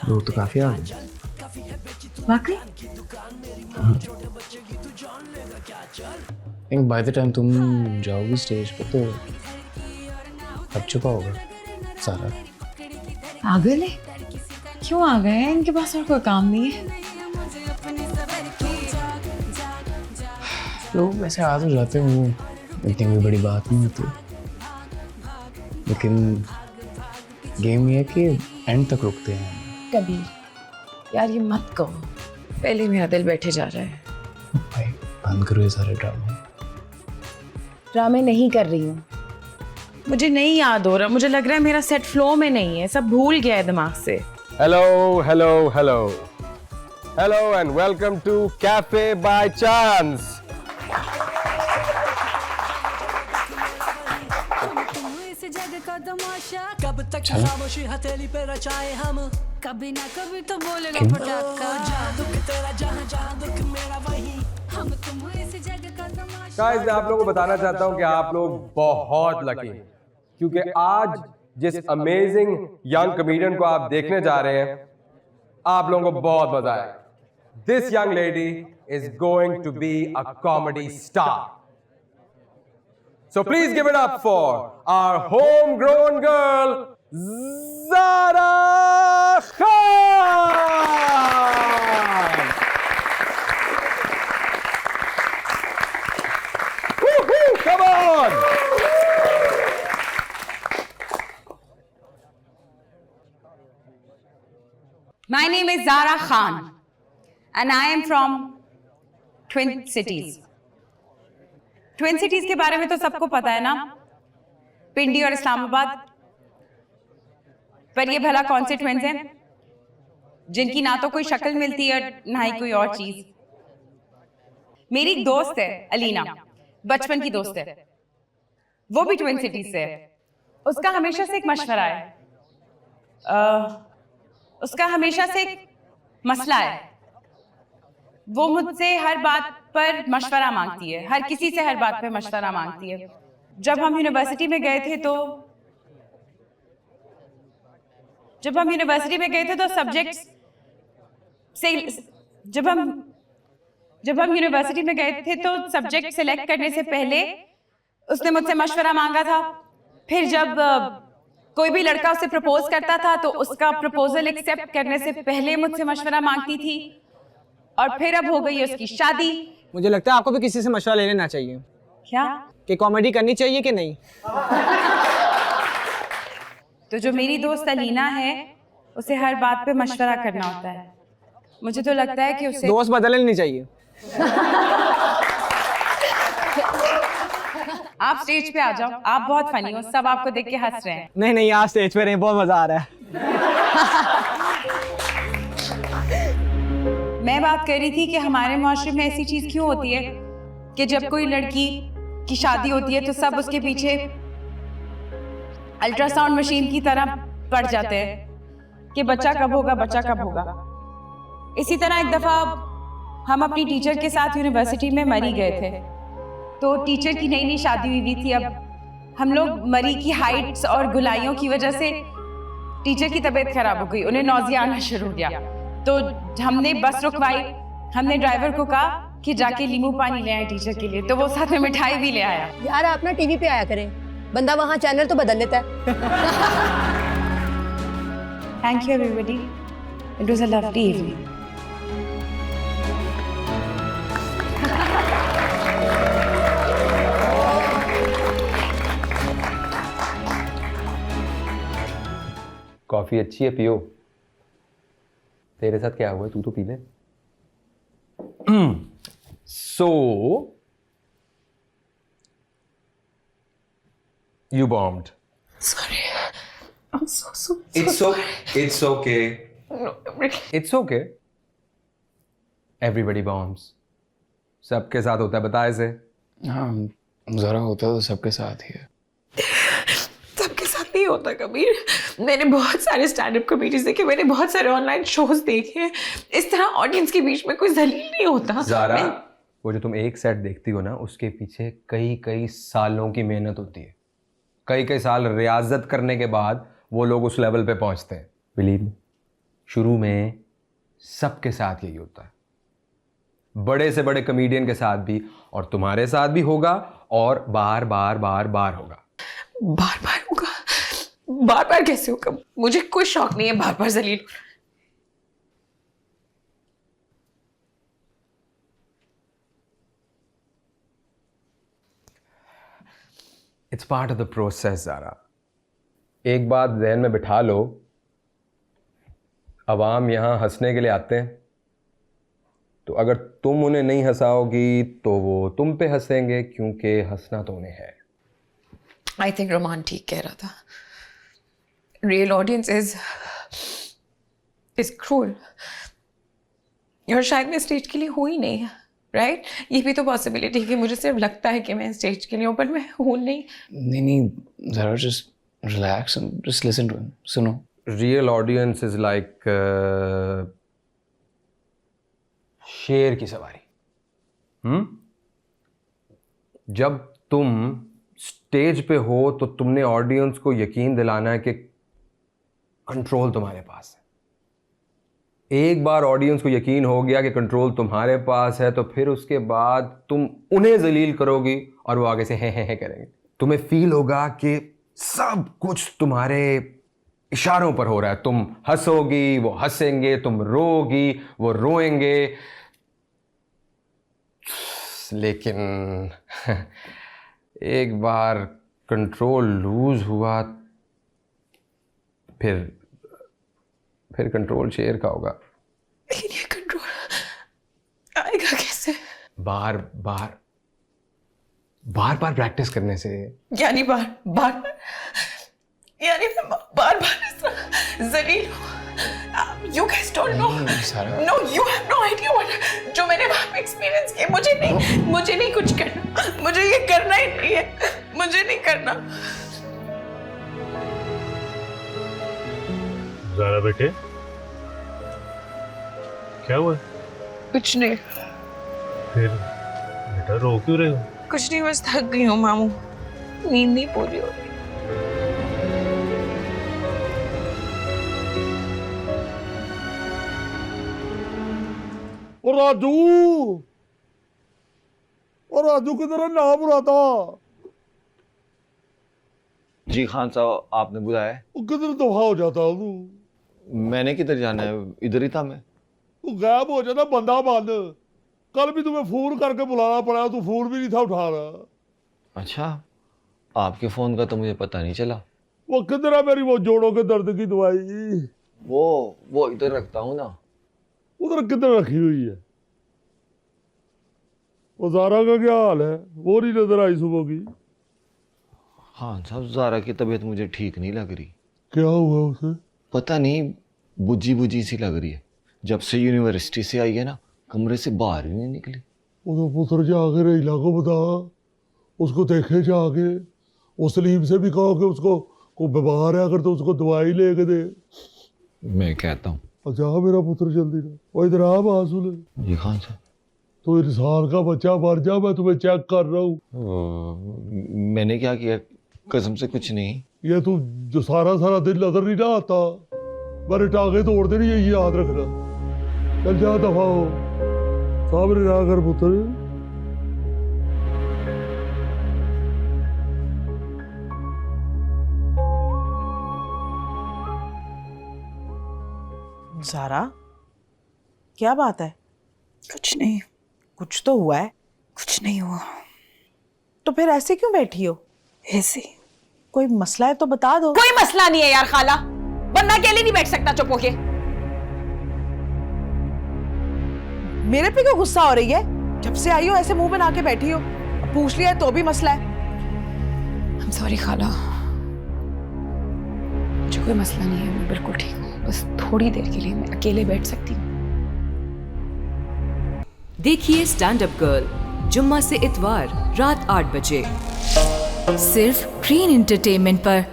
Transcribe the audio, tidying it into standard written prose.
लोग तो काफी आ गए। वाकई? थिंक बाय द टाइम तुम जाओगी स्टेज पे तो अब चुका होगा सारा। पागल है, क्यों आ गए? इनके पास और कोई काम नहीं है। लोग वैसे आ तो जाते हूँ, इतनी कोई बड़ी बात नहीं होती, लेकिन गेम ये है कि एंड तक रुकते हैं। कबीर यार ये मत कहो, पहले मेरा दिल बैठे जा रहा है। भाई बंद करो ये सारे ड्रामे। ड्रामे नहीं कर रही हूँ, मुझे नहीं याद हो रहा, मुझे लग रहा है मेरा सेट फ्लो में नहीं है, सब भूल गया है दिमाग से। Hello hello hello hello and welcome to cafe by chance. कब तक खामोशी हथेली पे रचाए हम, कभी ना कभी तो बोलेगा पटाखा। जादू तेरा जहां जहां दुख मेरा वही, हम तुम इस जग का तमाशा। गाइस मैं आप लोगों को बताना चाहता हूं कि आप लोग बहुत लकी हैं, क्योंकि आज जिस अमेजिंग यंग कॉमेडियन को आप देखने जा रहे हैं, आप लोगों को बहुत मजा आएगा। This young lady is going to be a comedy star. So please give it up for our homegrown girl, Zara Khan. Woohoo! Come on. My name is Zara Khan and I am from Twin Cities. Twin cities के बारे में तो सबको पता है ना, पिंडी और इस्लामाबाद। पर ये भला कौन से ट्विन्स हैं जिनकी ना तो कोई शक्ल मिलती है ना ही कोई और चीज। मेरी एक दोस्त है अलीना, बचपन की दोस्त है, वो भी ट्विन सिटीज से है। उसका हमेशा से एक मशवरा है, उसका हमेशा से एक मसला है। वो मुझसे हर बात पर मशवरा मांगती है, हर किसी से हर बात पे मशवरा मांगती है। जब हम यूनिवर्सिटी में गए थे तो सब्जेक्ट्स से जब हम यूनिवर्सिटी में गए थे तो सब्जेक्ट सिलेक्ट करने से पहले उसने मुझसे मशवरा मांगा था। फिर जब कोई भी लड़का उसे प्रपोज करता था तो उसका प्रपोजल एक्सेप्ट करने से पहले मुझसे मशवरा मांगती थी। और फिर अब हो गई है उसकी शादी। मुझे लगता है आपको भी किसी से मशवरा ले लेना चाहिए। क्या? कि कॉमेडी करनी चाहिए कि नहीं। तो जो मेरी दोस्त अलीना है उसे हर बात पे मशवरा करना होता है। मुझे तो लगता है कि उसे दोस्त बदलनी नहीं चाहिए। आप स्टेज पे आ जाओ, आप बहुत फनी हो, सब आपको देख के हंस रहे हैं। नहीं आप स्टेज पे रहे, बहुत मजा आ रहा है। मैं बात कर रही थी कि हमारे मुआशरे में ऐसी चीज क्यों होती है कि जब कोई लड़की की शादी होती है तो सब उसके पीछे अल्ट्रासाउंड मशीन की तरह पड़ जाते हैं कि बच्चा कब होगा, बच्चा कब होगा। इसी तरह एक दफा हम अपनी टीचर के साथ यूनिवर्सिटी में मरी गए थे। तो टीचर की नई नई शादी हुई थी। अब हम लोग मरी की हाइट्स और गुलाइयों की वजह से टीचर की तबीयत खराब हो गई, उन्हें नौजिया आना शुरू हो गया। तो हमने बस रुकवाई, हमने ड्राइवर को कहा कि जाके नींबू पानी ले आए टीचर के लिए, तो वो साथ में मिठाई भी ले आया। यार आप ना टीवी पे आया करें, बंदा वहाँ चैनल तो बदल लेता है। Thank you everybody, it was a lovely evening. Coffee अच्छी है, पियो। तेरे साथ क्या हुआ, तू तो पी ले। So you bombed. Sorry, I'm so It's okay. No, really. It's okay. Everybody bombs. सबके साथ होता है, बता इसे। हाँ जरा होता तो सबके साथ ही है। सबके साथ नहीं होता कबीर। मैंने बहुत सारे स्टैंड अप कॉमेडीज देखे, मैंने बहुत सारे ऑनलाइन शोज देखे हैं। इस तरह ऑडियंस के बीच में कोई जलील नहीं होता। ज़ारा, वो जो तुम एक सेट देखती हो ना, उसके पीछे कई कई सालों की मेहनत होती है। कई कई साल रियाजत करने के बाद वो लोग उस लेवल पे पहुंचते हैं। बिलीव मी, शुरू में सबके साथ यही होता है, बड़े से बड़े कमेडियन के साथ भी, और तुम्हारे साथ भी होगा, और बार बार बार बार होगा। बार बार होगा? बार बार कैसे होगा? मुझे कोई शौक नहीं है बार बार जलील। It's part of the process Zara. एक बात जहन में बिठा लो, अवाम यहाँ हंसने के लिए आते हैं, तो अगर तुम उन्हें नहीं हंसाओगी तो वो तुम पे हंसेंगे, क्योंकि हंसना तो उन्हें है। आई थिंक रोमान ठीक कह रहा था, रियल ऑडियंस इज क्रूल। और शायद मैं स्टेज के लिए हूँ ही नहीं, राइट? ये भी तो पॉसिबिलिटी है कि मुझे सिर्फ लगता है कि मैं स्टेज के लिए हूँ, पर मैं हूँ नहीं। नहीं Zara just relax and just listen to him. सुनो, रियल ऑडियंस इज लाइक शेर की सवारी। जब तुम स्टेज पे हो तो तुमने ऑडियंस को यकीन दिलाना है कि कंट्रोल तुम्हारे पास है। एक बार ऑडियंस को यकीन हो गया कि कंट्रोल तुम्हारे पास है, तो फिर उसके बाद तुम उन्हें जलील करोगी और वो आगे से हे करेंगे। तुम्हें फील होगा कि सब कुछ तुम्हारे इशारों पर हो रहा है। तुम हंसोगी, वो हंसेंगे, तुम रोगी, वो रोएंगे। लेकिन एक बार कंट्रोल लूज हुआ, फिर कंट्रोल शेर का होगा। लेकिन ये कंट्रोल आएगा कैसे? बार बार प्रैक्टिस करने से। यानी बार यानी मैं बार इस तरह जलील हूँ। You guys don't know. No, you have no idea what जो मैंने वहाँ पे एक्सपीरियंस किया। मुझे नहीं कुछ करना, मुझे ये करना ही नहीं है, मुझे नहीं करना। ज़ारा बेटे, क्या हुआ? कुछ नहीं। फिर बेटा रो क्यों रहे हो? कुछ नहीं, बस थक गई हूँ मामू, नींद नहीं पूरी हो रही। और राजू किधर है? नाम बुलाता। जी खान साहब, आपने बुलाया है? वो किधर दफा हो जाता तू? मैंने किधर जाना है, इधर ही था मैं। तू गायब हो जाता बंदा बंद। कल भी तुम्हें फोन करके बुलाना पड़ा, तू फोन भी नहीं था उठा रहा। अच्छा, आपके फोन का तो मुझे पता नहीं चला। वो किधर है मेरी वो जोड़ों के दर्द की दवाई? वो इधर रखता हूँ ना। उधर किधर रखी हुई है? वो ज़ारा का क्या हाल है? वो नहीं नजर आई सुबह की। हाँ साहब, ज़ारा की तबीयत मुझे ठीक नहीं लग रही। क्या हुआ उसे? पता नहीं, बुझी सी लग रही है। जब से यूनिवर्सिटी से आई है ना, कमरे से बाहर ही नहीं निकली। वो पुत्र जाके रहीला को बता, उसको देखे जाके। उस सलीम से भी कहो कि उसको को बीमार है, अगर तो उसको दवाई लेके दे। मैं कहता हूँ। अच्छा मेरा पुत्र जल्दी ना, वो इधर आ बासुल। जी खान साहब। तो इंसान का बच्चा मर जा, मैं तुम्हें चेक कर रहा हूँ। मैंने क्या किया? कसम से कुछ नहीं। ये तू जो सारा दिन नजर नहीं ना आता, मेरे टांगे तोड़ देनी, यही याद रखना। चल जा, दफा हो, सामने ना कर पुत्र। ज़ारा, क्या बात है? कुछ नहीं। कुछ तो हुआ है। कुछ नहीं हुआ। तो फिर ऐसे क्यों बैठी हो? ऐसे। कोई मसला है तो बता दो। कोई मसला नहीं है यार खाला, बंदा अकेले नहीं बैठ सकता चुप होके। मेरे पे क्यों गुस्सा हो रही है? जब से आई हो ऐसे मुंह बना के बैठी हो। पूछ लिया है तो भी मसला है। I'm sorry खाला, मुझे कोई मसला नहीं है, मैं बिल्कुल ठीक हूँ। बस थोड़ी देर के लिए मैं अकेले बैठ सकती हूँ। देखिए स्टैंड अप गर्ल जुम्मा से इतवार रात 8 बजे सिर्फ ग्रीन एंटरटेनमेंट पर।